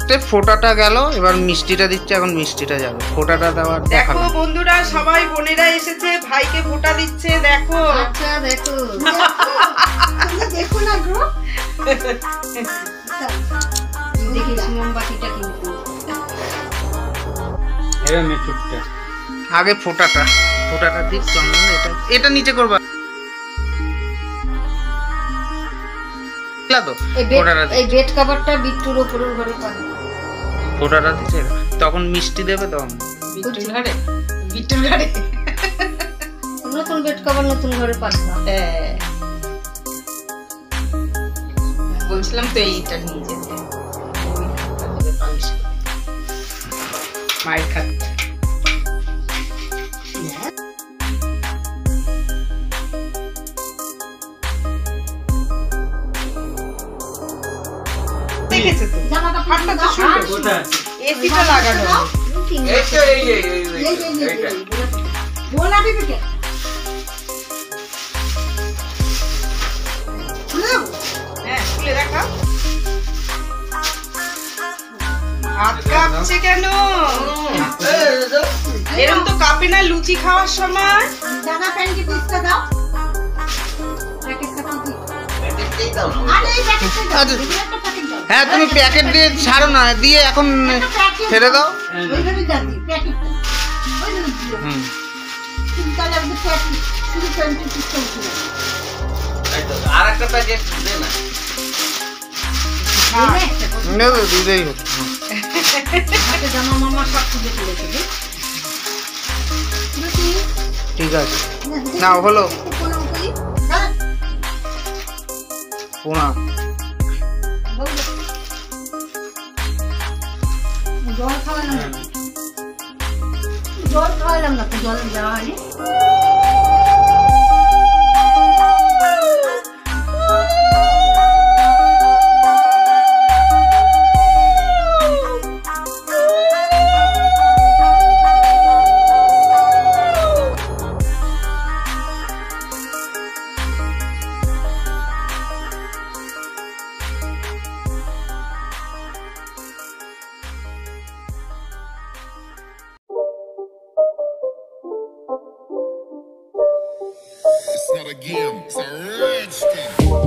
লাস্টে ফোঁটাটা গেল, এবার মিষ্টিটা দিচ্ছে, এখন মিষ্টিটা যাবে, ফোঁটাটা দেওয়ার দেখো বন্ধুরা সবাই বোনেরা এসেছে, ভাইকে ফোঁটা দিচ্ছে, দেখো। আচ্ছা দেখো দেখো না গো, দেখি মোমবাতিটা কিন্তু এরা মেটুকটা আগে ফোঁটাটা দিক চন্দন, এটা নিচে করবা তো, এই বেড কভারটা বিট্টুর উপরের ঘরে পাবে, ফোঁটাটা দিচ্ছে, তখন মিষ্টি দেবে, তখন বিট্টুর ঘরে নতুন বেড কভার নতুন ঘরে পাবে। হ্যাঁ বলছিলাম তো এইটা নিয়ে যেতে, মায়ের খাট দেখেছে তো, জামাটা খাটটা তো সুন্দর, এসিটা লাগানো, এই তো এই এইটা বলা দিবে কে হ্যাঁ খুলে দেখা। হাত কাঁপছে কেন? এরকম তো কাঁপে না লুচি খাওয়ার সময়। জানা প্যান্টি পিসটা দাও, প্যাকেটটা দাও, প্যাকেটটাই দাও না। আরে এই প্যাকেটটা দাও, আচ্ছা। একটা প্যাকেট দাও। হ্যাঁ তুমি প্যাকেট দিয়ে ছাড়ো না, দিয়ে এখন ফেলে দাও। ওইভাবে যাচ্ছি প্যাকেটটা ওইভাবে দিও। তুমি তাহলে আমাদের প্যাকেট শুধু প্যান্টি পিসটা উঠে যাবে। এই তো আরেকটা প্যাকেট দে না। দিলেই হতো। হাতে জামা মামা সব খুঁজে তুলেছে ঠিক আছে না হলো পোনা জল খাওয়ালাম না, জল খাওয়ালাম না, জল দেওয়া হয়নি। It's not a game, it's a rich thing.